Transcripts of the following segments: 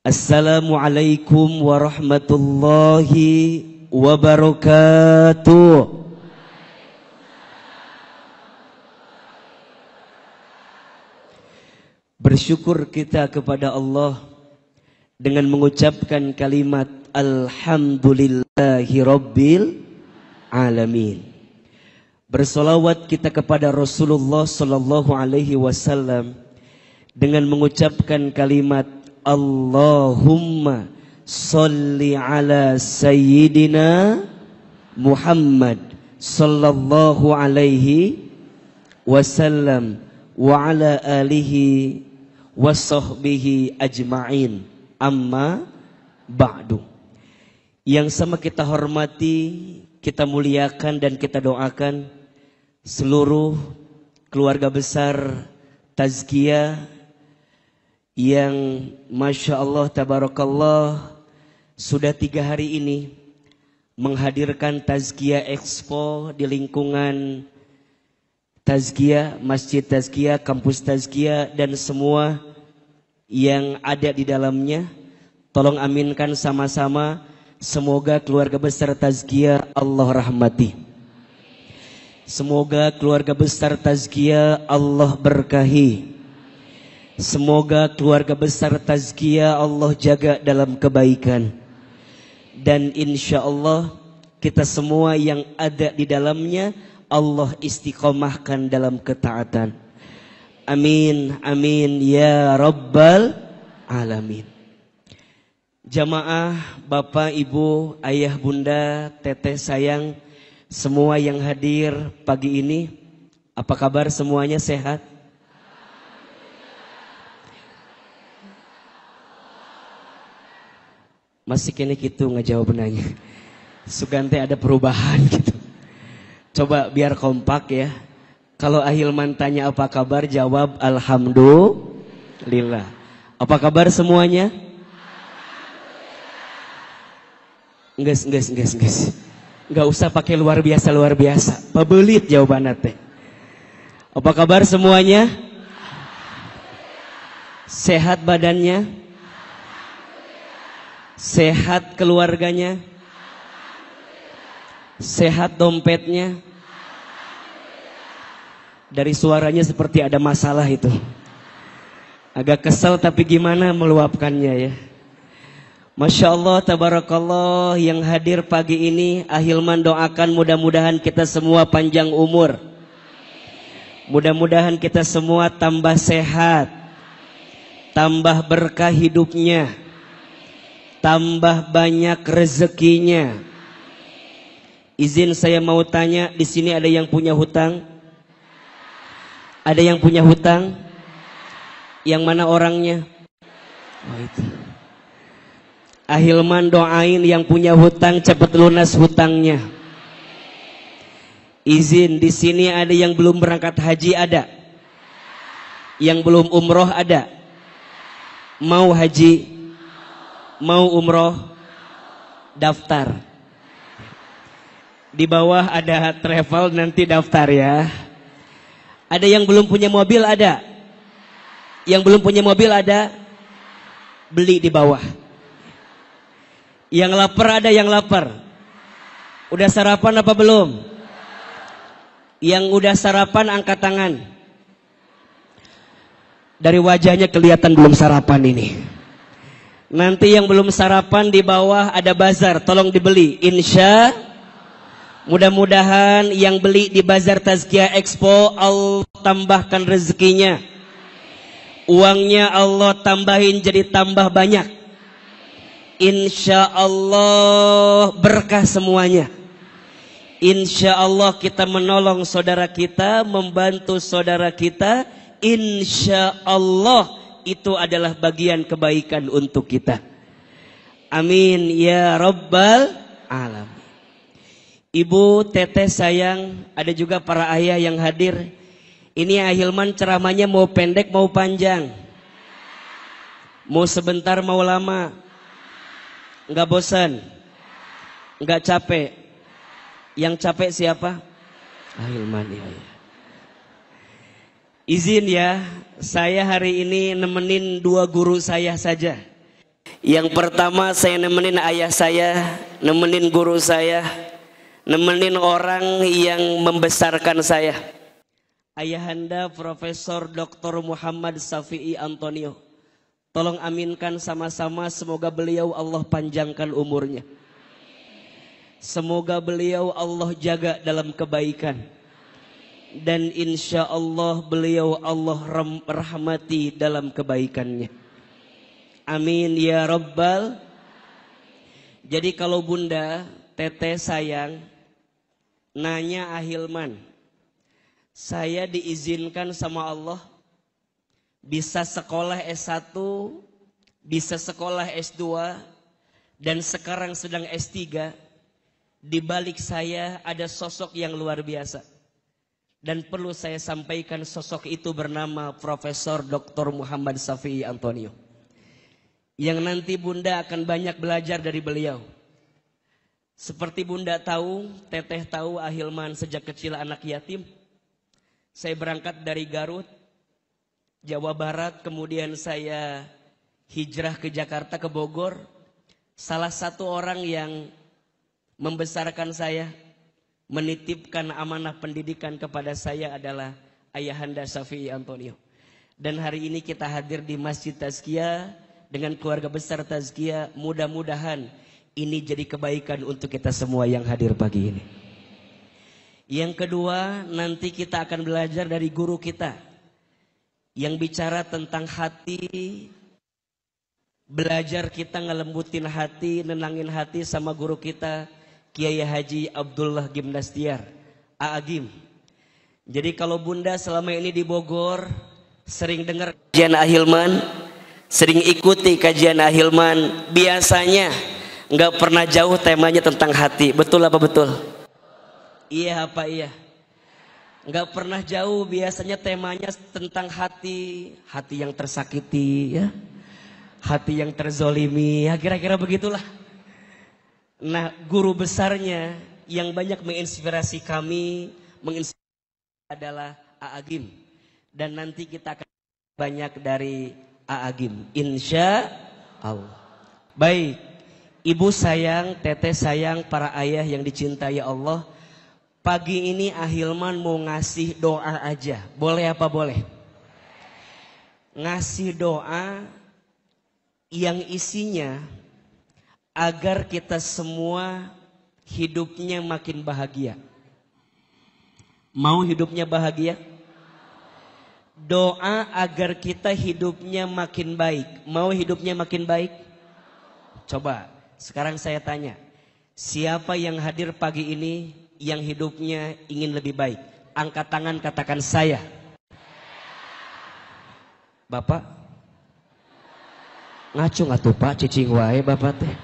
Assalamualaikum warahmatullahi wabarakatuh. Bersyukur kita kepada Allah dengan mengucapkan kalimat Alhamdulillahi Rabbil Alamin. Bersolawat kita kepada Rasulullah Sallallahu Alaihi Wasallam dengan mengucapkan kalimat Allahumma salli ala Sayyidina Muhammad Sallallahu Alaihi Wasallam wa ala alihi wa sahbihi ajma'in. Amma ba'du. Yang sama kita hormati, kita muliakan dan kita doakan seluruh keluarga besar Tazkiyah yang Masya Allah Tabarakallah sudah 3 hari ini menghadirkan Tazkiyah Expo di lingkungan Tazkiyah, Masjid Tazkiyah, Kampus Tazkiyah dan semua yang ada di dalamnya. Tolong aminkan sama-sama, semoga keluarga besar Tazkiyah Allah rahmati. Semoga keluarga besar Tazkiyah Allah berkahi. Semoga keluarga besar Tazkiyah Allah jaga dalam kebaikan. Dan insya Allah kita semua yang ada di dalamnya Allah istiqomahkan dalam ketaatan. Amin, amin ya Rabbal Alamin. Jamaah, Bapak, Ibu, Ayah, Bunda, Teteh sayang, semua yang hadir pagi ini, apa kabar semuanya, sehat? Masih kini gitu ngejawab nanya. Sugante ada perubahan gitu. Coba biar kompak ya. Kalau Ahilman tanya apa kabar, jawab Alhamdulillah. Apa kabar semuanya? Enggak. Enggak usah pakai luar biasa. Pabelit jawabannya teh. Apa kabar semuanya? Sehat badannya? Sehat keluarganya? Sehat dompetnya? Dari suaranya seperti ada masalah itu. Agak kesel tapi gimana meluapkannya ya. Masya Allah Tabarakallah, yang hadir pagi ini Ahilman doakan mudah-mudahan kita semua panjang umur. Mudah-mudahan kita semua tambah sehat, tambah berkah hidupnya, tambah banyak rezekinya. Izin saya mau tanya, di sini ada yang punya hutang? Ada yang punya hutang? Yang mana orangnya? Oh itu. Ahilman doain yang punya hutang cepat lunas hutangnya. Izin, di sini ada yang belum berangkat haji, ada? Yang belum umroh ada? Mau haji? Mau umroh? Daftar. Di bawah ada travel, nanti daftar ya. Ada yang belum punya mobil, ada? Yang belum punya mobil ada? Beli di bawah. Yang lapar ada yang lapar? Udah sarapan apa belum? Yang udah sarapan angkat tangan. Dari wajahnya kelihatan belum sarapan ini. Nanti yang belum sarapan di bawah ada bazar, tolong dibeli. Insya mudah-mudahan yang beli di Bazar Tazkiyah Expo Allah tambahkan rezekinya. Uangnya Allah tambahin jadi tambah banyak. Insya Allah berkah semuanya. Insya Allah kita menolong saudara kita, membantu saudara kita. Insya Allah itu adalah bagian kebaikan untuk kita. Amin ya Rabbal Alamin. Ibu, Teteh sayang, ada juga para ayah yang hadir. Ini Ahilman ceramahnya mau pendek mau panjang? Mau sebentar mau lama? Enggak bosan? Enggak capek? Yang capek siapa? Ahilman ya. Izin ya, saya hari ini nemenin 2 guru saya saja. Yang pertama saya nemenin ayah saya, nemenin guru saya, nemenin orang yang membesarkan saya. Ayahanda Profesor Dr. Muhammad Safi'i Antonio. Tolong aminkan sama-sama, semoga beliau Allah panjangkan umurnya. Semoga beliau Allah jaga dalam kebaikan. Dan insya Allah beliau Allah rahmati dalam kebaikannya. Amin ya Rabbal. Jadi kalau bunda, teteh sayang, nanya Ahilman, saya diizinkan sama Allah bisa sekolah S1, bisa sekolah S2, dan sekarang sedang S3. Di balik saya ada sosok yang luar biasa. Dan perlu saya sampaikan, sosok itu bernama Profesor Dr. Muhammad Safi'i Antonio. Yang nanti bunda akan banyak belajar dari beliau. Seperti bunda tahu, teteh tahu, Ahilman sejak kecil anak yatim. Saya berangkat dari Garut, Jawa Barat, kemudian saya hijrah ke Jakarta, ke Bogor. Salah satu orang yang membesarkan saya, menitipkan amanah pendidikan kepada saya adalah Ayahanda Safi'i Antonio. Dan hari ini kita hadir di Masjid Tazkiyah dengan keluarga besar Tazkiyah. Mudah-mudahan ini jadi kebaikan untuk kita semua yang hadir pagi ini. Yang kedua, nanti kita akan belajar dari guru kita yang bicara tentang hati. Belajar kita ngelembutin hati, nenangin hati sama guru kita Kiai Haji Abdullah Gimnastiar, Aagim. Jadi kalau bunda selama ini di Bogor sering dengar kajian Ahilman, sering ikuti kajian Ahilman, biasanya nggak pernah jauh temanya tentang hati. Betul apa betul? Iya apa iya? Nggak pernah jauh, biasanya temanya tentang hati, hati yang tersakiti, ya, hati yang terzolimi, ya kira-kira begitulah. Nah, guru besarnya yang banyak menginspirasi kami, adalah Aagim. Dan nanti kita akan banyak dari Aagim, insya Allah. Baik, ibu sayang, teteh sayang, para ayah yang dicintai Allah. Pagi ini Ahilman mau ngasih doa aja. Boleh apa boleh? Ngasih doa yang isinya agar kita semua hidupnya makin bahagia. Mau hidupnya bahagia? Doa agar kita hidupnya makin baik. Mau hidupnya makin baik? Coba, sekarang saya tanya. Siapa yang hadir pagi ini yang hidupnya ingin lebih baik? Angkat tangan, katakan saya. Bapak? Ngacung atuh Pak, cicing wae Bapak teh.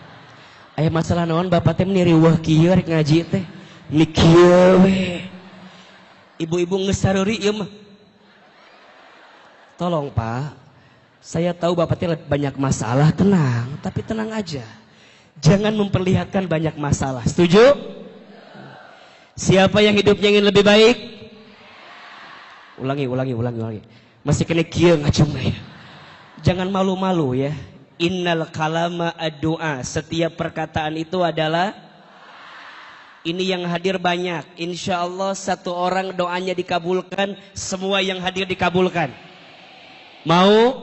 Aya masalah naon Bapak teh meniruwah kieu rek ngaji teh. Mikieu we. Ibu-ibu geus sareuri ieu mah. Tolong Pak, saya tahu Bapak teh banyak masalah, tenang, tapi tenang aja. Jangan memperlihatkan banyak masalah. Setuju? Siapa yang hidupnya ingin lebih baik? Ulangi. Masih kena kieu ngacung ya. Jangan malu-malu ya. Innal kalama ad-du'a. Setiap perkataan itu adalah. Ini yang hadir banyak. Insya Allah satu orang doanya dikabulkan. Semua yang hadir dikabulkan. Mau?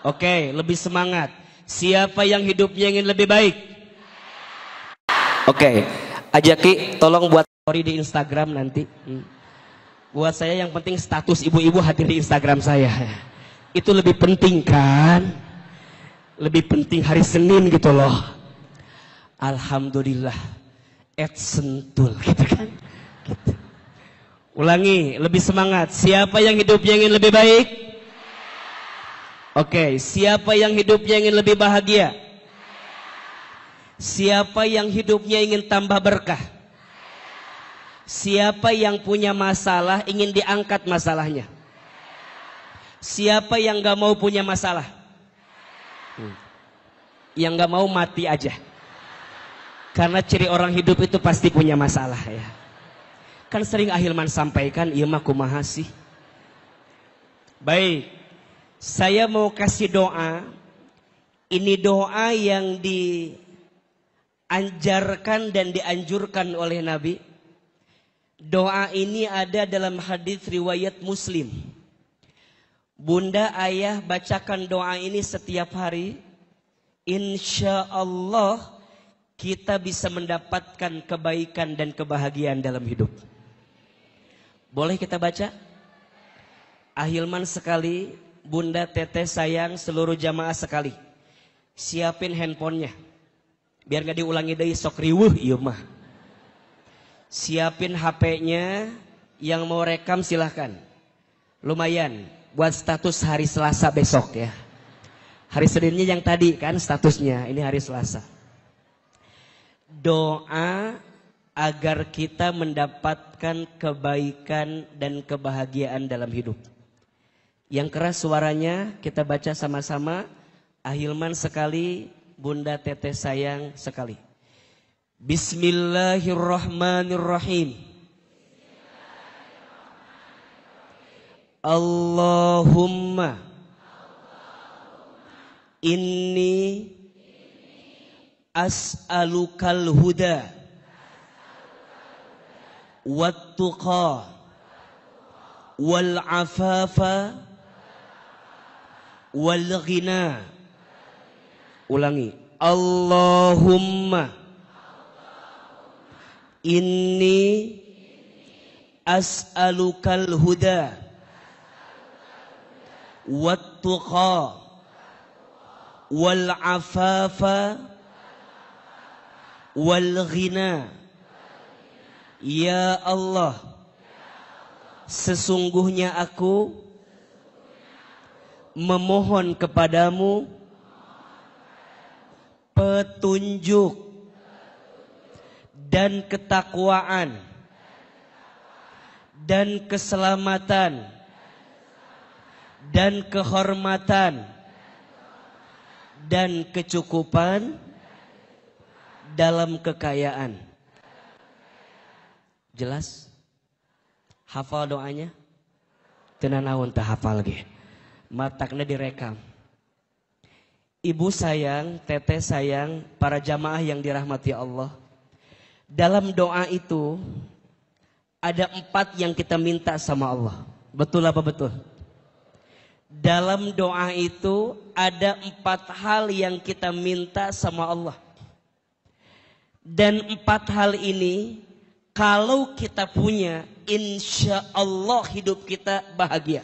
Oke, lebih semangat. Siapa yang hidupnya ingin lebih baik? Oke, Ajaki tolong buat story di Instagram nanti. Buat saya yang penting status ibu-ibu hadir di Instagram saya. Itu lebih penting kan? Lebih penting hari Senin gitu loh. Alhamdulillah. Sentul gitu kan. Gitu. Ulangi, lebih semangat. Siapa yang hidupnya ingin lebih baik? Oke, siapa yang hidupnya ingin lebih bahagia? Siapa yang hidupnya ingin tambah berkah? Siapa yang punya masalah ingin diangkat masalahnya? Siapa yang gak mau punya masalah? Yang gak mau mati aja. Karena ciri orang hidup itu pasti punya masalah ya. Kan sering Ahilman sampaikan, iya mah kumaha sih. Baik, saya mau kasih doa. Ini doa yang diajarkan dan dianjurkan oleh Nabi. Doa ini ada dalam hadis riwayat Muslim. Bunda, ayah bacakan doa ini setiap hari. Insya Allah kita bisa mendapatkan kebaikan dan kebahagiaan dalam hidup. Boleh kita baca? Ahilman sekali, Bunda, teteh sayang, seluruh jamaah sekali. Siapin handphonenya. Biar gak diulangi dari sok riweuh ieu mah. Siapin HP-nya, yang mau rekam silahkan. Lumayan buat status hari Selasa besok ya. Hari Seninnya yang tadi kan statusnya, ini hari Selasa. Doa agar kita mendapatkan kebaikan dan kebahagiaan dalam hidup. Yang keras suaranya kita baca sama-sama. Ahilman sekali, Bunda teteh sayang sekali. Bismillahirrahmanirrahim. Allahumma inni as'alukal huda wat tuqa wal afafa wal ghina. Ulangi. Allahumma inni as'alukal huda wat tuqa wal afafa wal ghina. Ya Allah, sesungguhnya aku memohon kepadamu petunjuk dan ketakwaan dan keselamatan dan kehormatan dan kecukupan dalam kekayaan. Jelas? Hafal doanya? Tenanawan tak hafal lagi. Mataknya direkam. Ibu sayang, teteh sayang, para jamaah yang dirahmati Allah. Dalam doa itu ada 4 yang kita minta sama Allah. Betul apa betul? Dalam doa itu ada 4 hal yang kita minta sama Allah. Dan 4 hal ini kalau kita punya, insya Allah hidup kita bahagia.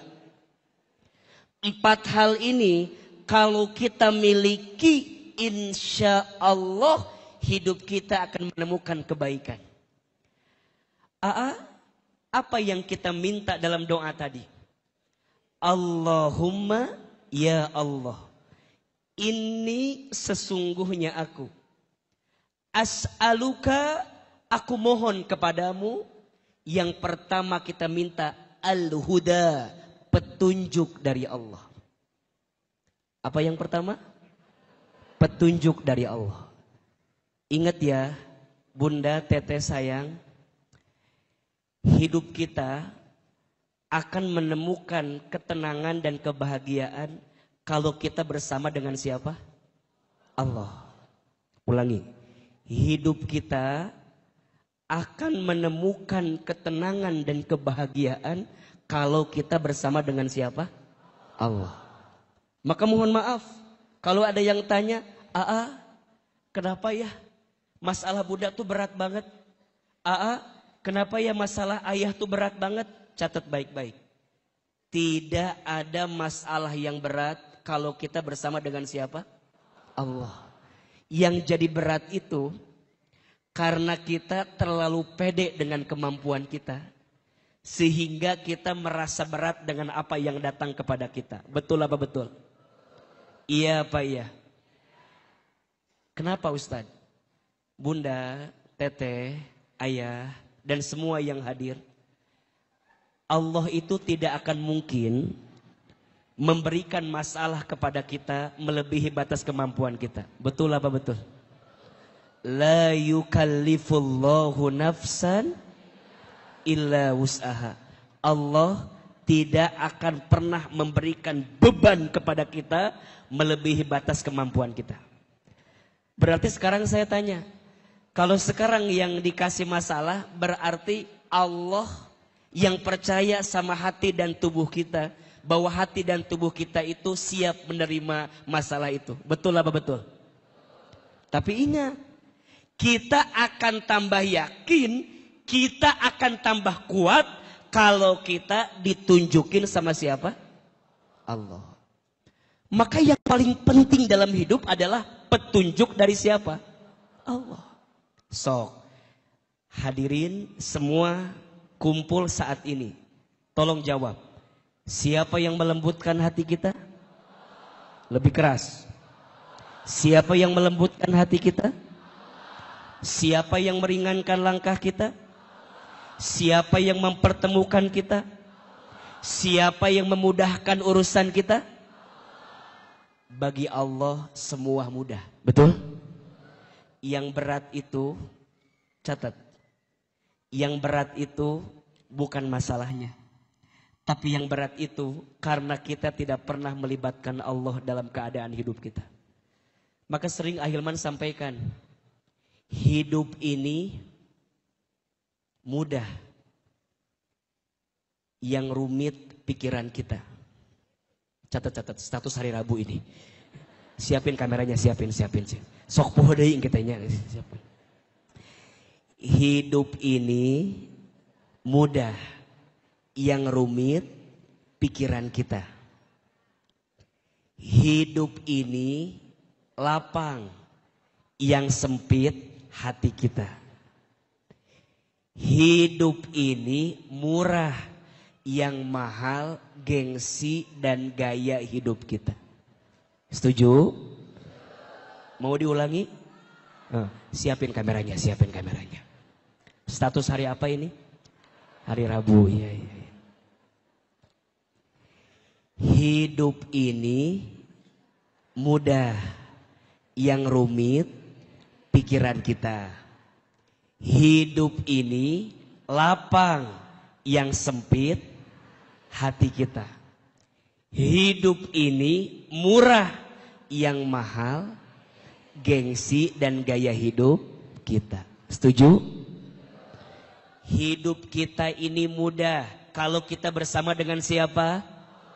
4 hal ini kalau kita miliki, insya Allah hidup kita akan menemukan kebaikan. Apa yang kita minta dalam doa tadi? Allahumma ya Allah, ini sesungguhnya aku. As'aluka, aku mohon kepadamu. Yang pertama kita minta al-huda, petunjuk dari Allah. Apa yang pertama? Petunjuk dari Allah. Ingat ya, Bunda, teteh sayang, hidup kita akan menemukan ketenangan dan kebahagiaan kalau kita bersama dengan siapa? Allah. Ulangi. Hidup kita akan menemukan ketenangan dan kebahagiaan kalau kita bersama dengan siapa? Allah. Maka mohon maaf kalau ada yang tanya, kenapa ya masalah budak tuh berat banget? Kenapa ya masalah ayah tuh berat banget? Catat baik-baik. Tidak ada masalah yang berat kalau kita bersama dengan siapa? Allah. Yang jadi berat itu karena kita terlalu pede dengan kemampuan kita, sehingga kita merasa berat dengan apa yang datang kepada kita. Betul apa betul? Iya apa iya? Kenapa Ustadz? Bunda, teteh, ayah, dan semua yang hadir. Allah itu tidak akan mungkin memberikan masalah kepada kita melebihi batas kemampuan kita. Betul apa betul? La yukallifullahu nafsan illa wus'aha. Allah tidak akan pernah memberikan beban kepada kita melebihi batas kemampuan kita. Berarti sekarang saya tanya, kalau sekarang yang dikasih masalah berarti Allah yang percaya sama hati dan tubuh kita, bahwa hati dan tubuh kita itu siap menerima masalah itu. Betul apa betul? Tapi ingat, kita akan tambah yakin, kita akan tambah kuat kalau kita ditunjukin sama siapa? Allah. Maka yang paling penting dalam hidup adalah petunjuk dari siapa? Allah. Sok, hadirin semua kumpul saat ini. Tolong jawab. Siapa yang melembutkan hati kita? Lebih keras. Siapa yang melembutkan hati kita? Siapa yang meringankan langkah kita? Siapa yang mempertemukan kita? Siapa yang memudahkan urusan kita? Bagi Allah semua mudah. Betul? Yang berat itu, catat. Yang berat itu bukan masalahnya. Tapi yang berat itu karena kita tidak pernah melibatkan Allah dalam keadaan hidup kita. Maka sering Ahilman sampaikan, hidup ini mudah, yang rumit pikiran kita. Catat status hari Rabu ini. Siapin kameranya, siapin. Sok poho deui kitanya. Siapin. Hidup ini mudah, yang rumit pikiran kita. Hidup ini lapang, yang sempit hati kita. Hidup ini murah, yang mahal gengsi dan gaya hidup kita. Setuju? Mau diulangi? Siapin kameranya. Status hari apa ini? Hari Rabu. Iya. Hidup ini mudah, yang rumit pikiran kita. Hidup ini lapang, yang sempit hati kita. Hidup ini murah, yang mahal gengsi dan gaya hidup kita. Setuju? Hidup kita ini mudah kalau kita bersama dengan siapa?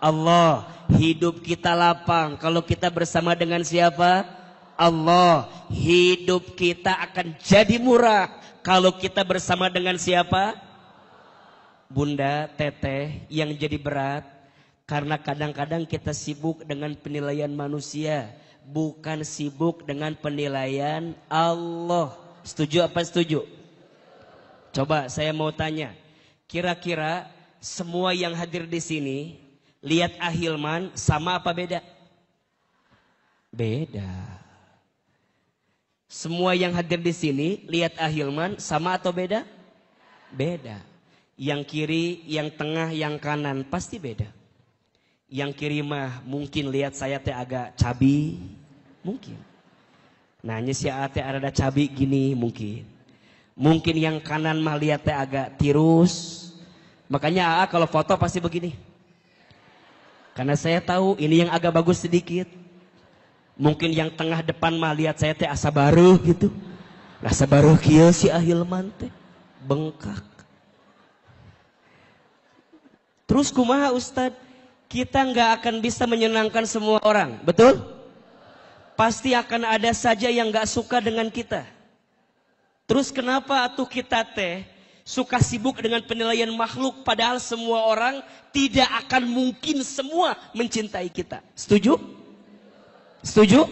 Allah. Hidup kita lapang kalau kita bersama dengan siapa? Allah. Hidup kita akan jadi murah kalau kita bersama dengan siapa? Bunda, teteh, yang jadi berat karena kadang-kadang kita sibuk dengan penilaian manusia, bukan sibuk dengan penilaian Allah. Setuju apa setuju? Coba saya mau tanya, kira-kira semua yang hadir di sini lihat Ahilman sama apa beda? Beda. Semua yang hadir di sini lihat Ahilman sama atau beda? Beda. Yang kiri, yang tengah, yang kanan pasti beda. Yang kiri mah mungkin lihat saya teh agak cabi, mungkin. Nah, si ate ada cabi gini mungkin. Mungkin yang kanan mah lihat teh agak tirus. Makanya AA kalau foto pasti begini. Karena saya tahu ini yang agak bagus sedikit. Mungkin yang tengah depan mah lihat saya teh asa baru gitu. Asa baru kieu si Ahilman teh bengkak. Terus kumaha Ustad? Kita nggak akan bisa menyenangkan semua orang, betul? Pasti akan ada saja yang nggak suka dengan kita. Terus kenapa atuh kita teh suka sibuk dengan penilaian makhluk padahal semua orang tidak akan mungkin semua mencintai kita. Setuju? Setuju?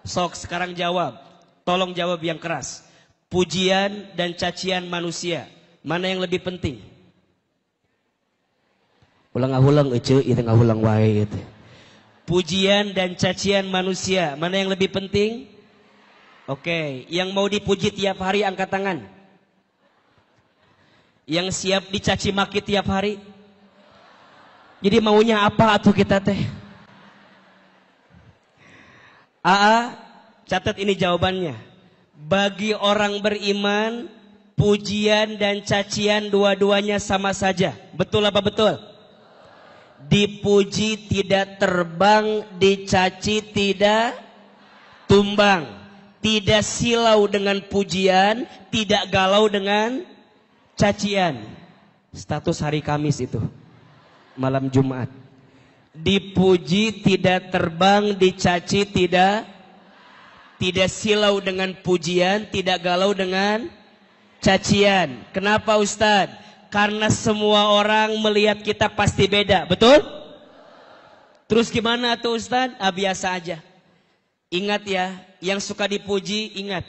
Sok sekarang jawab. Tolong jawab yang keras. Pujian dan cacian manusia, mana yang lebih penting? Ulang-ulang itu ngahulang wae itu. Pujian dan cacian manusia, mana yang lebih penting? Oke, yang mau dipuji tiap hari angkat tangan. Yang siap dicaci maki tiap hari. Jadi maunya apa atuh kita teh? Catat ini jawabannya. Bagi orang beriman, pujian dan cacian dua-duanya sama saja. Betul apa betul? Dipuji tidak terbang, dicaci tidak tumbang. Tidak silau dengan pujian, tidak galau dengan cacian. Status hari Kamis itu, malam Jumat. Dipuji tidak terbang, dicaci tidak silau dengan pujian, tidak galau dengan cacian. Kenapa Ustadz? Karena semua orang melihat kita pasti beda, betul? Terus gimana tuh Ustadz? Biasa aja. Ingat ya, yang suka dipuji ingat.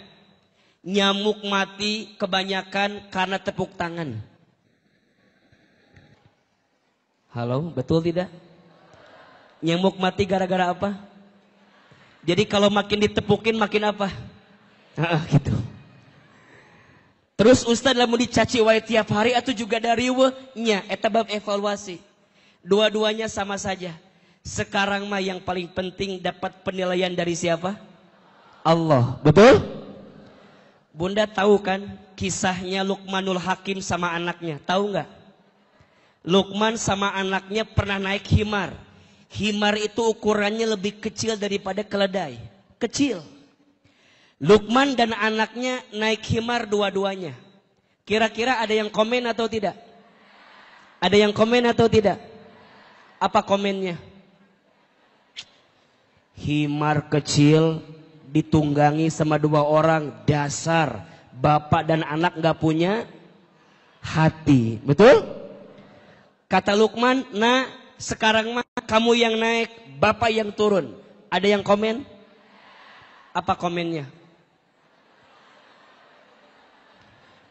Nyamuk mati kebanyakan karena tepuk tangan. Halo, betul tidak? Nyamuk mati gara-gara apa? Jadi kalau makin ditepukin makin apa? Gitu. Terus Ustadz lamun dicaci wae tiap hari atau juga dari nya eta bab evaluasi. Dua-duanya sama saja. Sekarang mah yang paling penting dapat penilaian dari siapa? Allah. Betul? Bunda tahu kan kisahnya Luqmanul Hakim sama anaknya? Tahu nggak? Luqman sama anaknya pernah naik himar. Himar itu ukurannya lebih kecil daripada keledai. Kecil. Luqman dan anaknya naik himar dua-duanya. Kira-kira ada yang komen atau tidak? Ada yang komen atau tidak? Apa komennya? Himar kecil ditunggangi sama dua orang. Dasar bapak dan anak gak punya hati. Betul? Kata Luqman, nah sekarang mah kamu yang naik, bapak yang turun. Ada yang komen? Apa komennya?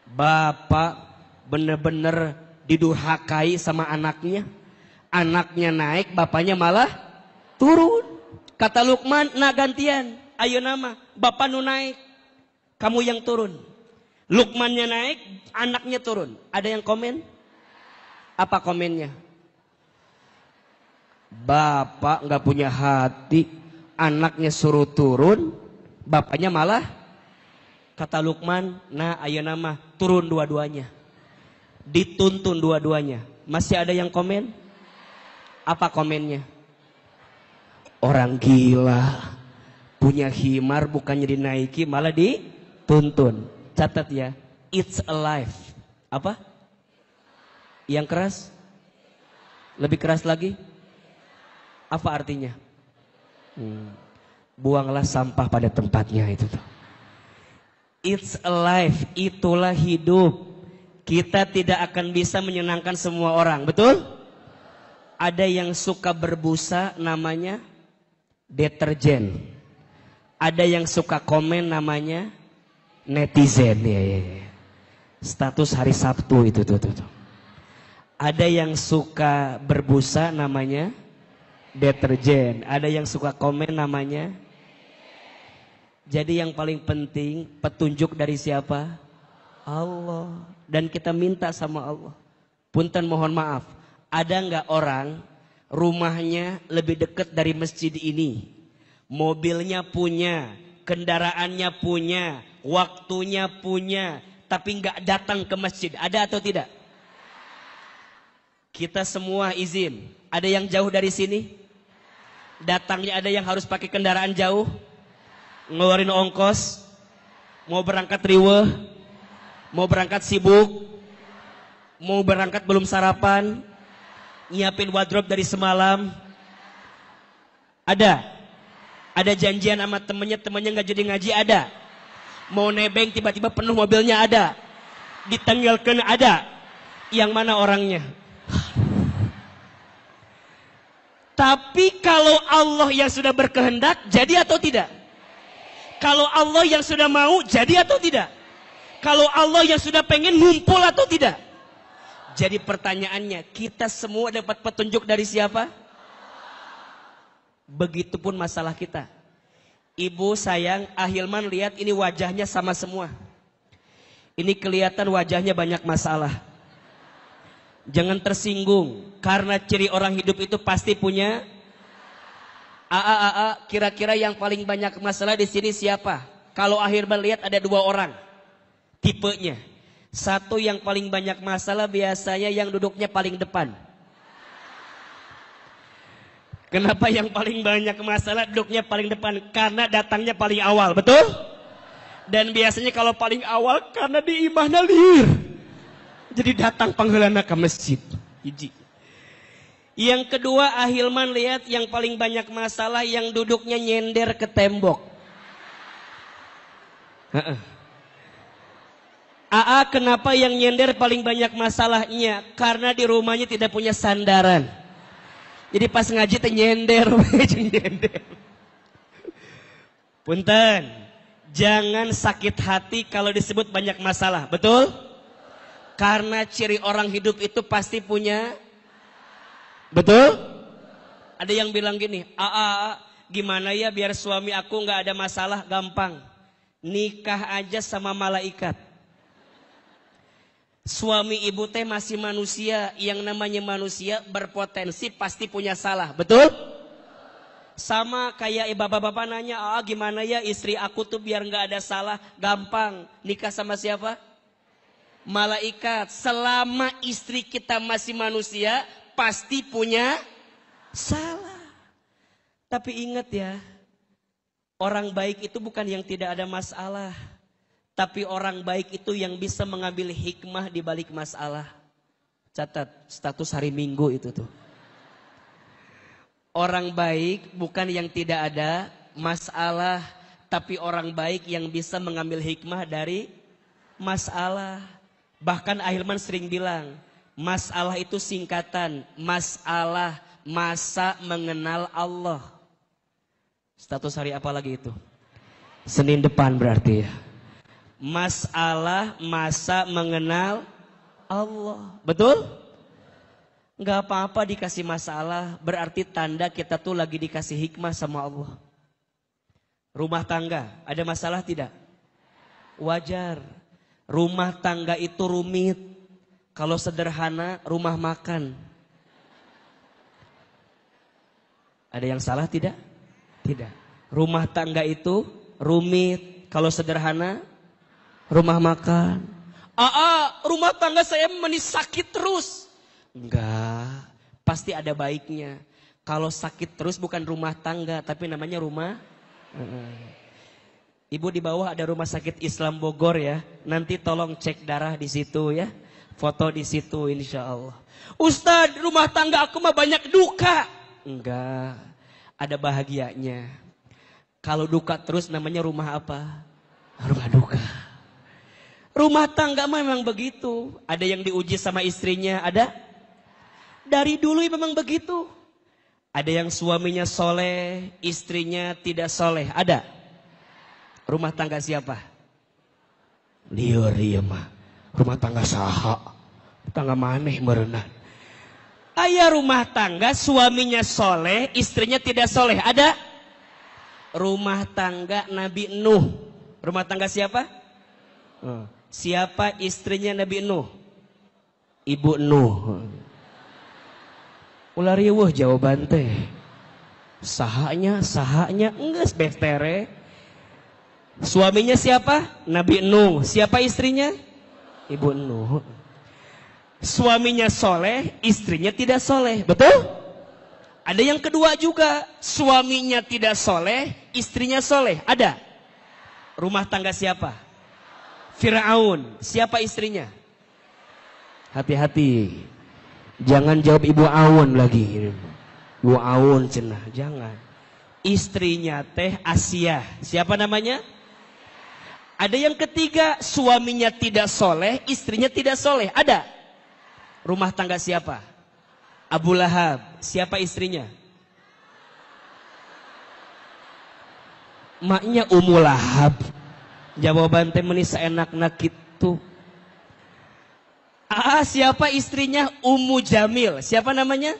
Bapak bener-bener didurhakai sama anaknya. Anaknya naik, bapaknya malah turun. Kata Luqman, nah gantian. Ayo nama, bapak nu naik, kamu yang turun. Luqmannya naik, anaknya turun. Ada yang komen? Apa komennya? Bapak gak punya hati, anaknya suruh turun, bapaknya malah. Kata Luqman, nah ayo nama turun dua-duanya. Dituntun dua-duanya. Masih ada yang komen? Apa komennya? Orang gila. Punya himar bukannya dinaiki malah dituntun. Catat ya. It's alive. Apa? Yang keras? Lebih keras lagi? Apa artinya? Buanglah sampah pada tempatnya itu tuh. It's alive, itulah hidup. Kita tidak akan bisa menyenangkan semua orang, betul? Ada yang suka berbusa namanya deterjen. Ada yang suka komen namanya netizen. Ya. Status hari Sabtu itu tuh. Ada yang suka berbusa namanya deterjen. Ada yang suka komen namanya. Jadi yang paling penting petunjuk dari siapa? Allah. Dan kita minta sama Allah. Punten mohon maaf. Ada nggak orang rumahnya lebih dekat dari masjid ini? Mobilnya punya, kendaraannya punya, waktunya punya, tapi nggak datang ke masjid. Ada atau tidak? Kita semua izin. Ada yang jauh dari sini? Datangnya ada yang harus pakai kendaraan jauh? Ngeluarin ongkos, mau berangkat riweh, mau berangkat sibuk, mau berangkat belum sarapan, nyiapin wardrobe dari semalam. Ada janjian sama temennya nggak jadi ngaji, ada. Mau nebeng tiba-tiba penuh mobilnya, ada. Ditanggalkan, ada. Yang mana orangnya? Tapi kalau Allah yang sudah berkehendak, jadi atau tidak? Kalau Allah yang sudah mau, jadi atau tidak? Kalau Allah yang sudah pengen, ngumpul atau tidak? Jadi pertanyaannya, kita semua dapat petunjuk dari siapa? Begitupun masalah kita. Ibu sayang, Ahilman lihat ini wajahnya sama semua. Ini kelihatan wajahnya banyak masalah. Jangan tersinggung, karena ciri orang hidup itu pasti punya. Kira-kira yang paling banyak masalah di sini siapa? Kalau Ahilman lihat ada dua orang tipenya. Satu yang paling banyak masalah biasanya yang duduknya paling depan. Kenapa yang paling banyak masalah duduknya paling depan? Karena datangnya paling awal, betul? Dan biasanya kalau paling awal karena di imahna liur. Jadi datang pangheulana ke masjid. Hiji. Yang kedua, Ahilman lihat yang paling banyak masalah yang duduknya nyender ke tembok. AA kenapa yang nyender paling banyak masalahnya? Karena di rumahnya tidak punya sandaran. Jadi pas ngaji teh nyender, nyender. Punten, jangan sakit hati kalau disebut banyak masalah, betul? Karena ciri orang hidup itu pasti punya, betul? Ada yang bilang gini, gimana ya biar suami aku nggak ada masalah? Gampang, nikah aja sama malaikat. Suami ibu teh masih manusia, yang namanya manusia berpotensi pasti punya salah, betul? Sama kayak bapak-bapak nanya, gimana ya istri aku tuh biar nggak ada salah? Gampang, nikah sama siapa? Malaikat. Selama istri kita masih manusia, pasti punya salah. Tapi ingat ya, orang baik itu bukan yang tidak ada masalah. Tapi orang baik itu yang bisa mengambil hikmah di balik masalah. Catat status hari Minggu itu tuh. Orang baik bukan yang tidak ada masalah. Tapi orang baik yang bisa mengambil hikmah dari masalah. Bahkan Ahilman sering bilang, masalah itu singkatan. Masalah, masa mengenal Allah. Status hari apa lagi itu? Senin depan berarti ya. Masalah masa mengenal Allah. Betul? Enggak apa-apa dikasih masalah, berarti tanda kita tuh lagi dikasih hikmah sama Allah. Rumah tangga, ada masalah tidak? Wajar. Rumah tangga itu rumit. Kalau sederhana, rumah makan. Ada yang salah tidak? Tidak. Rumah tangga itu rumit. Kalau sederhana, rumah makan. Rumah tangga saya sakit terus. Enggak, pasti ada baiknya. Kalau sakit terus bukan rumah tangga, tapi namanya rumah. Ibu di bawah ada rumah sakit Islam Bogor ya. Nanti tolong cek darah di situ ya. Foto di situ insya Allah. Ustadz, rumah tangga aku mah banyak duka. Enggak, ada bahagianya. Kalau duka terus namanya rumah apa? Rumah duka. Rumah tangga memang begitu. Ada yang diuji sama istrinya, ada? Dari dulu memang begitu. Ada yang suaminya soleh, istrinya tidak soleh, ada? Rumah tangga siapa? Liur iya mah. Rumah tangga saha. Tangga maneh merenah. Ayah rumah tangga suaminya soleh, istrinya tidak soleh, ada? Rumah tangga Nabi Nuh. Rumah tangga siapa? Siapa istrinya Nabi Nuh? Ibu Nuh. Ulah riweuh jawaban teh. Sahanya enggeus betere. Suaminya siapa? Nabi Nuh. Siapa istrinya? Ibu Nuh. Suaminya soleh, istrinya tidak soleh. Betul? Ada yang kedua juga. Suaminya tidak soleh, istrinya soleh. Ada? Rumah tangga siapa? Firaun. Siapa istrinya? Hati-hati. Jangan jawab Ibu Awun lagi. Ibu Awun cenah. Jangan. Istrinya teh Asia. Siapa namanya? Ada yang ketiga. Suaminya tidak soleh, istrinya tidak soleh. Ada? Rumah tangga siapa? Abu Lahab. Siapa istrinya? Maknya Ummu Lahab. Jawaban teh meni saenakna kitu. Siapa istrinya? Ummu Jamil. Siapa namanya?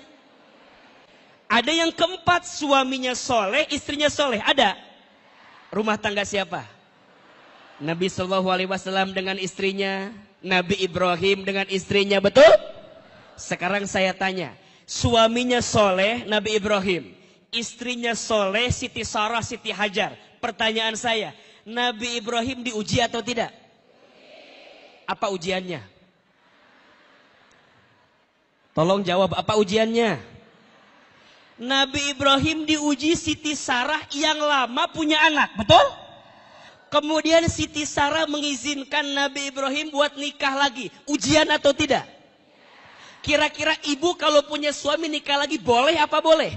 Ada yang keempat, suaminya soleh, istrinya soleh. Ada? Rumah tangga siapa? Nabi SAW dengan istrinya, Nabi Ibrahim dengan istrinya, betul? Sekarang saya tanya, suaminya soleh, Nabi Ibrahim, istrinya soleh, Siti Sarah, Siti Hajar. Pertanyaan saya, Nabi Ibrahim diuji atau tidak? Apa ujiannya? Tolong jawab, apa ujiannya? Nabi Ibrahim diuji Siti Sarah yang lama punya anak, betul? Kemudian Siti Sarah mengizinkan Nabi Ibrahim buat nikah lagi. Ujian atau tidak? Kira-kira ibu kalau punya suami nikah lagi boleh apa boleh?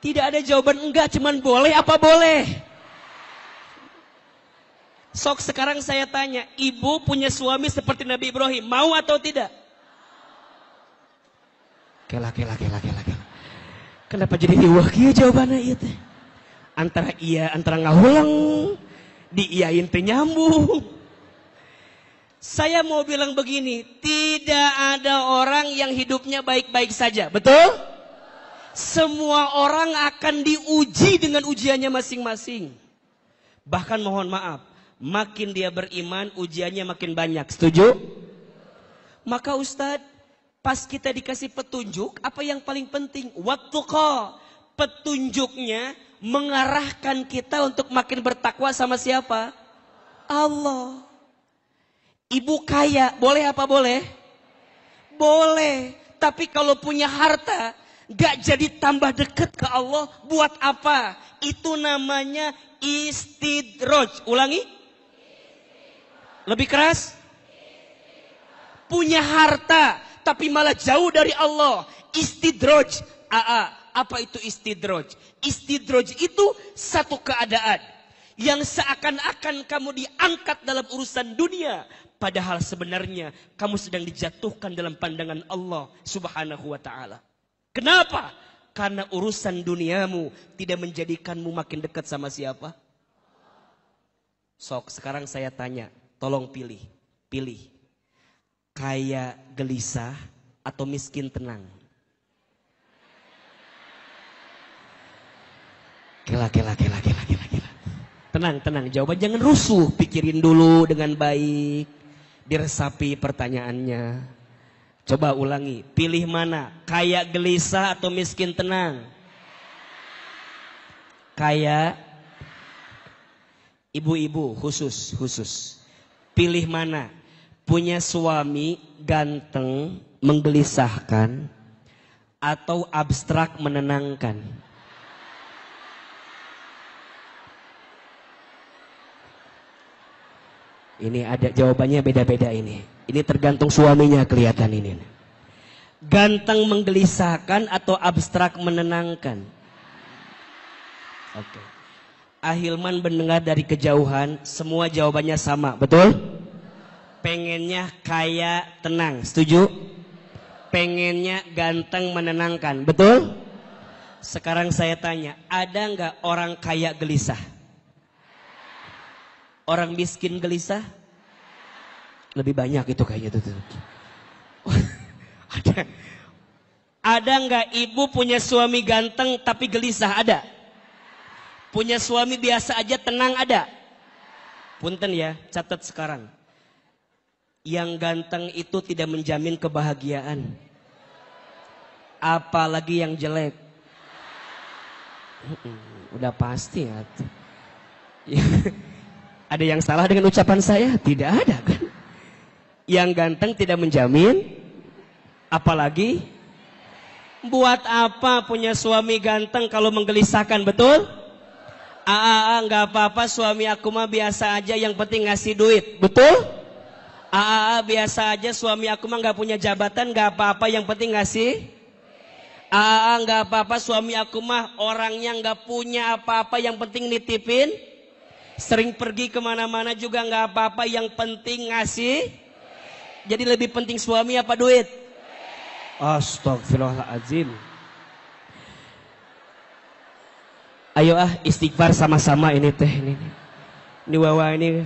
Tidak ada jawaban enggak, cuman boleh apa boleh? Sok sekarang saya tanya, ibu punya suami seperti Nabi Ibrahim, mau atau tidak? Kela. Kenapa jadi diwakil jawabannya itu? Antara iya, antara ngahulang, diiyain teh nyambung. Saya mau bilang begini, tidak ada orang yang hidupnya baik-baik saja, betul? Semua orang akan diuji dengan ujiannya masing-masing. Bahkan mohon maaf, makin dia beriman, ujiannya makin banyak. Setuju? Maka Ustadz, pas kita dikasih petunjuk, apa yang paling penting? Wattuqa. Petunjuknya mengarahkan kita untuk makin bertakwa sama siapa? Allah. Ibu kaya, boleh apa boleh? Boleh. Tapi kalau punya harta, gak jadi tambah dekat ke Allah, buat apa? Itu namanya istidraj. Ulangi. Lebih keras. Punya harta, tapi malah jauh dari Allah. Istidraj. Apa itu istidraj? Istidraj itu satu keadaan yang seakan-akan kamu diangkat dalam urusan dunia, padahal sebenarnya kamu sedang dijatuhkan dalam pandangan Allah Subhanahu wa taala. Kenapa? Karena urusan duniamu tidak menjadikanmu makin dekat sama siapa? Sok, sekarang saya tanya, tolong pilih. Kaya gelisah atau miskin tenang? Kela. Tenang, jawaban jangan rusuh, pikirin dulu dengan baik, diresapi pertanyaannya. Coba ulangi, pilih mana? Kaya gelisah atau miskin tenang? Kaya. Ibu-ibu khusus. Pilih mana? Punya suami ganteng menggelisahkan atau abstrak menenangkan? Ini ada jawabannya beda-beda ini. Ini tergantung suaminya kelihatan ini. Ganteng menggelisahkan atau abstrak menenangkan? Oke. Ahilman mendengar dari kejauhan, semua jawabannya sama, betul? Pengennya kaya tenang, setuju? Pengennya ganteng menenangkan, betul? Sekarang saya tanya, ada nggak orang kaya gelisah? Orang miskin gelisah? Lebih banyak itu kayaknya tuh. Ada nggak ibu punya suami ganteng tapi gelisah? Ada. Punya suami biasa aja tenang? Ada. Punten ya, catat sekarang. Yang ganteng itu tidak menjamin kebahagiaan. Apalagi yang jelek. Udah pasti ya. Ada yang salah dengan ucapan saya? Tidak ada kan? Yang ganteng tidak menjamin, apalagi buat apa punya suami ganteng kalau menggelisahkan, betul? Nggak apa-apa, suami aku mah biasa aja, yang penting ngasih duit, betul? Biasa aja, suami aku mah nggak punya jabatan, nggak apa-apa, yang penting ngasih. Nggak apa-apa, suami aku mah orangnya nggak punya apa-apa, yang penting nitipin. Sering pergi kemana-mana juga nggak apa-apa, yang penting ngasih. Jadi lebih penting suami apa duit? Astagfirullahaladzim. Ayo istighfar sama-sama ini teh ini Wawa ini.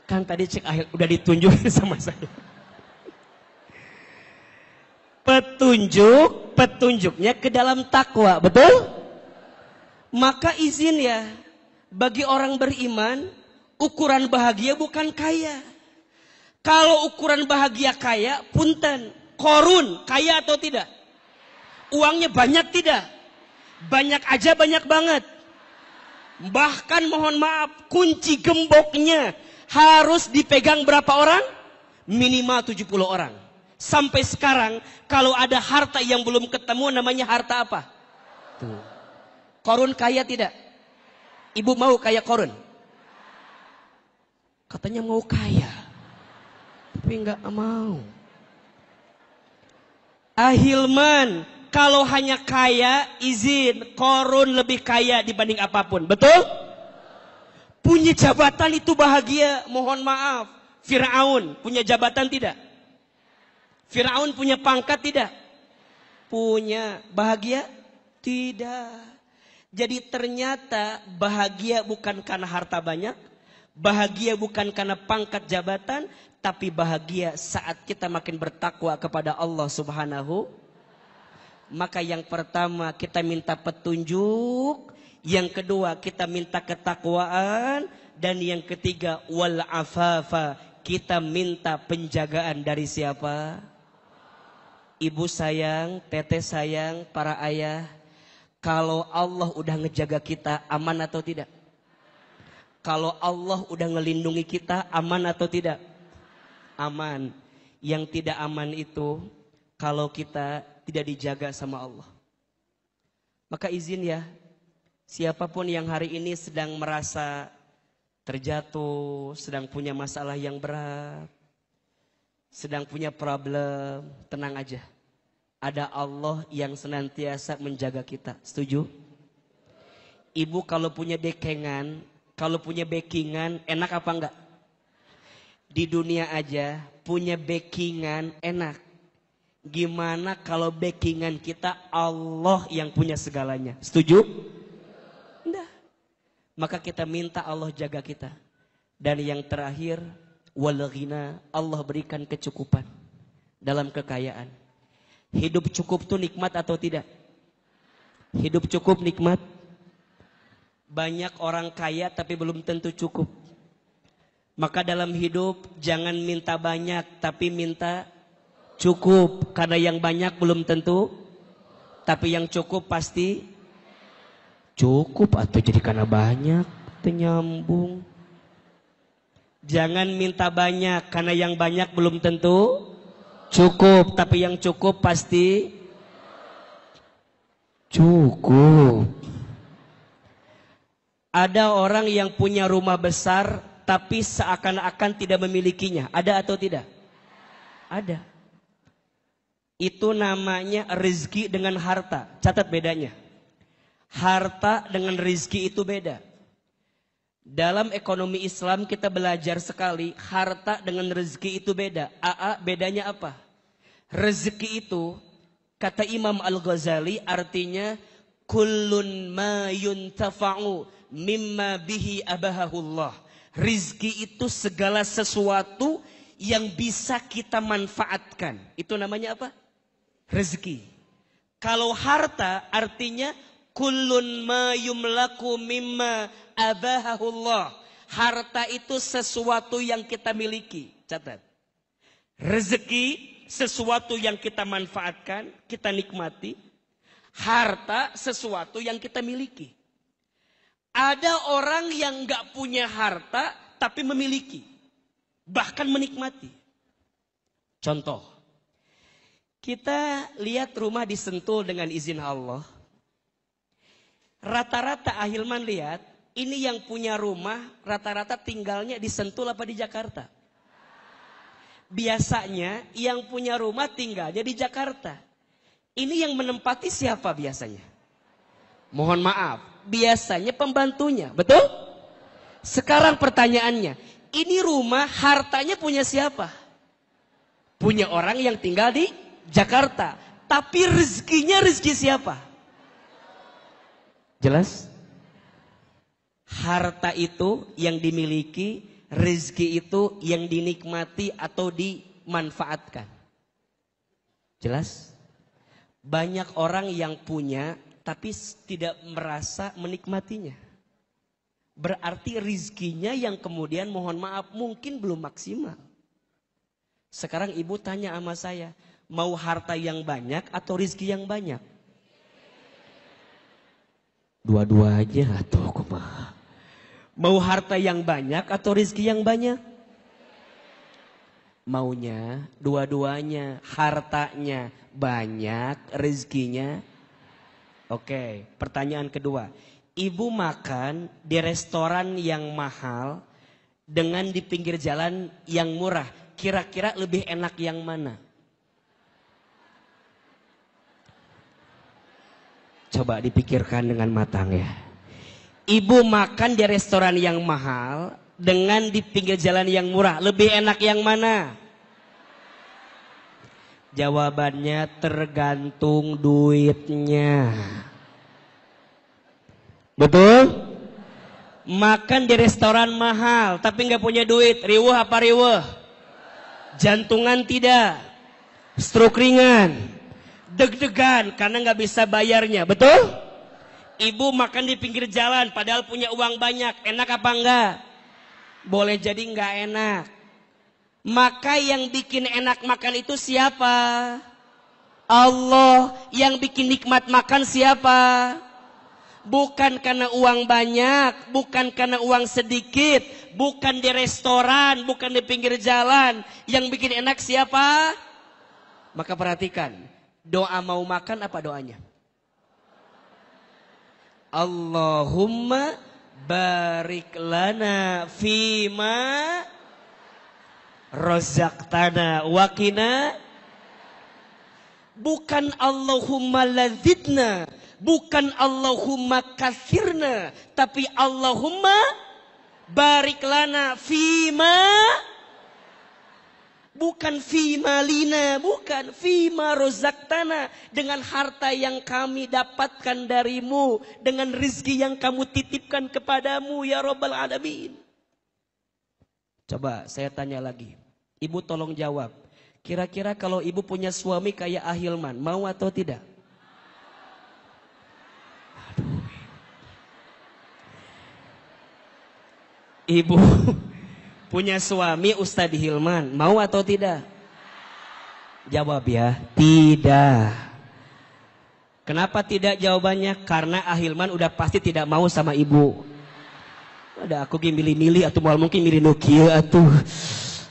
Kan tadi cek akhir udah ditunjukin sama saya. Petunjuknya ke dalam takwa, betul? Maka izin ya, bagi orang beriman, ukuran bahagia bukan kaya. Kalau ukuran bahagia kaya, punten, Korun, kaya atau tidak? Uangnya banyak tidak? Banyak aja, banyak banget. Bahkan mohon maaf, kunci gemboknya harus dipegang berapa orang? Minimal 70 orang. Sampai sekarang kalau ada harta yang belum ketemu namanya harta apa? Tuh. Korun kaya tidak? Ibu mau kaya Korun? Katanya mau kaya. Tapi enggak mau. Ahilman, kalau hanya kaya, izin, Korun lebih kaya dibanding apapun. Betul? Punya jabatan itu bahagia, mohon maaf. Fir'aun punya jabatan tidak? Fir'aun punya pangkat tidak? Punya. Bahagia? Tidak. Jadi ternyata bahagia bukan karena harta banyak, bahagia bukan karena pangkat jabatan, tapi bahagia saat kita makin bertakwa kepada Allah Subhanahu. Maka yang pertama kita minta petunjuk, yang kedua kita minta ketakwaan, dan yang ketiga wal afafa, kita minta penjagaan dari siapa? Ibu sayang, teteh sayang, para ayah, kalau Allah udah ngejaga kita, aman atau tidak? Kalau Allah udah ngelindungi kita, aman atau tidak? Aman. Yang tidak aman itu kalau kita tidak dijaga sama Allah. Maka izin ya, siapapun yang hari ini sedang merasa terjatuh, sedang punya masalah yang berat, sedang punya problem, tenang aja. Ada Allah yang senantiasa menjaga kita. Setuju? Ibu kalau punya dekengan, kalau punya backingan, enak apa enggak? Di dunia aja punya backingan enak. Gimana kalau backingan kita Allah yang punya segalanya? Setuju? Enggak. Maka kita minta Allah jaga kita. Dan yang terakhir, wal ghina, Allah berikan kecukupan dalam kekayaan. Hidup cukup tuh nikmat atau tidak? Hidup cukup nikmat. Banyak orang kaya tapi belum tentu cukup. Maka dalam hidup jangan minta banyak tapi minta cukup. Karena yang banyak belum tentu, tapi yang cukup pasti cukup. Atau jadi karena banyak nyambung. Jangan minta banyak, karena yang banyak belum tentu cukup, tapi yang cukup pasti cukup. Ada orang yang punya rumah besar, tapi seakan-akan tidak memilikinya. Ada atau tidak? Ada. Itu namanya rezeki dengan harta. Catat bedanya. Harta dengan rezeki itu beda. Dalam ekonomi Islam kita belajar sekali, harta dengan rezeki itu beda. Bedanya apa? Rezeki itu, kata Imam Al-Ghazali, artinya kullun ma yuntafa'u mimma bihi abahahullah. Rizki itu segala sesuatu yang bisa kita manfaatkan. Itu namanya apa? Rezeki. Kalau harta artinya kullun ma yumlaku mimma abahahullah. Harta itu sesuatu yang kita miliki. Catat. Rezeki sesuatu yang kita manfaatkan, kita nikmati. Harta sesuatu yang kita miliki. Ada orang yang gak punya harta tapi memiliki. Bahkan menikmati. Contoh. Kita lihat rumah di Sentul dengan izin Allah. Rata-rata Ahilman lihat, ini yang punya rumah rata-rata tinggalnya di Sentul apa di Jakarta? Biasanya yang punya rumah tinggalnya di Jakarta. Ini yang menempati siapa biasanya? Mohon maaf, biasanya pembantunya, betul? Sekarang pertanyaannya, ini rumah hartanya punya siapa? Punya orang yang tinggal di Jakarta. Tapi rezekinya rezeki siapa? Jelas? Harta itu yang dimiliki, rezeki itu yang dinikmati atau dimanfaatkan. Jelas? Banyak orang yang punya tapi tidak merasa menikmatinya. Berarti rizkinya yang kemudian mohon maaf mungkin belum maksimal. Sekarang ibu tanya sama saya, mau harta yang banyak atau rizki yang banyak? Dua-dua aja atau kumaha? Mau harta yang banyak atau rizki yang banyak? Maunya dua-duanya, hartanya banyak, rezekinya. Oke, pertanyaan kedua. Ibu makan di restoran yang mahal dengan di pinggir jalan yang murah. Kira-kira lebih enak yang mana? Coba dipikirkan dengan matang ya. Ibu makan di restoran yang mahal dengan di pinggir jalan yang murah. Lebih enak yang mana? Jawabannya tergantung duitnya. Betul? Makan di restoran mahal tapi nggak punya duit. Riweuh apa riweuh? Jantungan tidak. Stroke ringan. Deg-degan karena nggak bisa bayarnya. Betul? Ibu makan di pinggir jalan padahal punya uang banyak. Enak apa enggak? Boleh jadi nggak enak. Maka yang bikin enak makan itu siapa? Allah. Yang bikin nikmat makan siapa? Bukan karena uang banyak, bukan karena uang sedikit, bukan di restoran, bukan di pinggir jalan. Yang bikin enak siapa? Maka perhatikan, doa mau makan apa doanya? Allahumma barik lana fima razaqtana waqina. Bukan Allahumma ladzidna, bukan Allahumma kathirna, tapi Allahumma barik lana fima. Bukan fima lina, bukan fima rozaktana. Dengan harta yang kami dapatkan darimu, dengan rizki yang kamu titipkan kepadamu ya Rabbal Alamin. Coba saya tanya lagi, ibu tolong jawab. Kira-kira kalau ibu punya suami kayak Ahilman, mau atau tidak? Aduh. Ibu punya suami Ustadz Hilman, mau atau tidak? Jawab ya, tidak. Kenapa tidak jawabannya? Karena Ahilman udah pasti tidak mau sama ibu. Ada aku gini milih-milih atau mal mungkin milih Nokia atuh.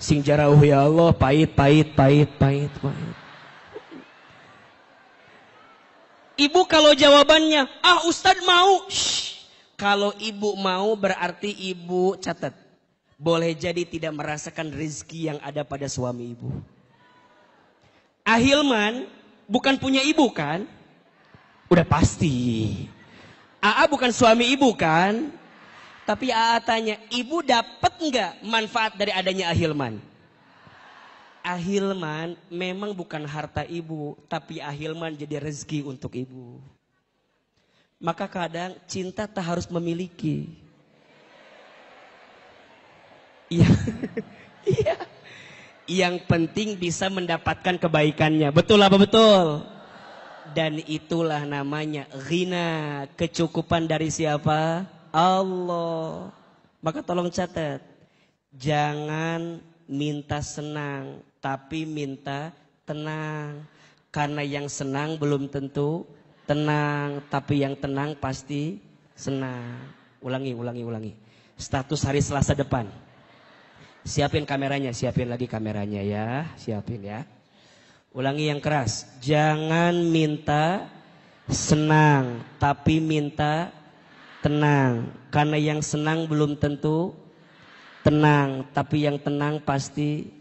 Sing jarauh ya Allah, pahit. Ibu kalau jawabannya, Ustadz mau. Shh. Kalau ibu mau berarti ibu catat. Boleh jadi tidak merasakan rezeki yang ada pada suami ibu. Ahilman bukan punya ibu kan? Udah pasti. AA bukan suami ibu kan? Tapi AA tanya, ibu dapat nggak manfaat dari adanya Ahilman? Ahilman memang bukan harta ibu, tapi Ahilman jadi rezeki untuk ibu. Maka kadang cinta tak harus memiliki. Iya, iya. Yang penting bisa mendapatkan kebaikannya. Betul apa betul? Dan itulah namanya ghina, kecukupan dari siapa? Allah. Maka tolong catat, jangan minta senang, tapi minta tenang. Karena yang senang belum tentu tenang, tapi yang tenang pasti senang. Ulangi. Status hari Selasa depan. Siapin kameranya, siapin lagi kameranya ya, siapin ya. Ulangi yang keras, jangan minta senang, tapi minta tenang. Karena yang senang belum tentu tenang, tapi yang tenang pasti.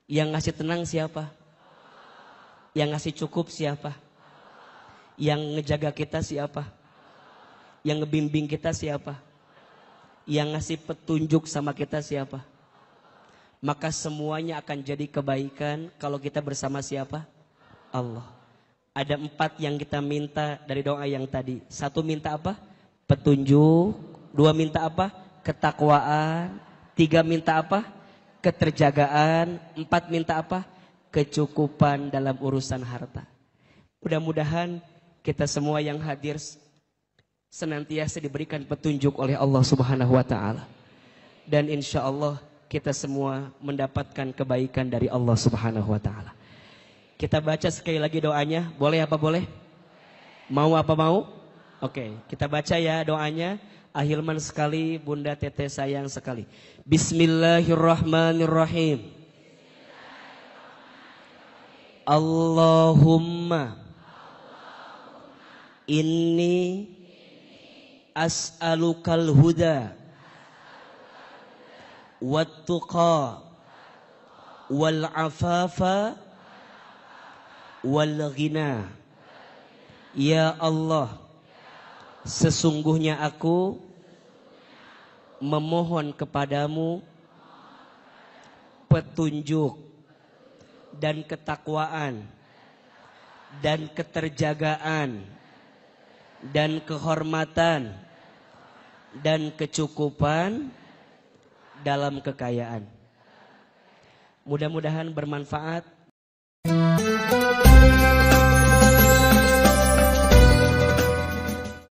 Yang ngasih tenang siapa? Yang ngasih cukup siapa? Yang ngejaga kita siapa? Yang ngebimbing kita siapa? Yang ngasih petunjuk sama kita siapa? Maka semuanya akan jadi kebaikan kalau kita bersama siapa? Allah. Ada 4 yang kita minta dari doa yang tadi. 1 minta apa? Petunjuk. 2 minta apa? Ketakwaan. 3 minta apa? Keterjagaan. 4 minta apa? Kecukupan dalam urusan harta. Mudah-mudahan kita semua yang hadir senantiasa diberikan petunjuk oleh Allah Subhanahu wa Ta'ala. Dan insya Allah kita semua mendapatkan kebaikan dari Allah Subhanahu wa Ta'ala. Kita baca sekali lagi doanya. Boleh apa boleh? Mau apa mau? Oke, kita baca ya doanya. Ahilman sekali, Bunda Teteh sayang sekali. Bismillahirrahmanirrahim. Allahumma inni as'alukal huda wat-tuqa wal afafa wal ghina. Ya Allah, sesungguhnya aku memohon kepadamu petunjuk dan ketakwaan dan keterjagaan dan kehormatan dan kecukupan dalam kekayaan. Mudah-mudahan bermanfaat.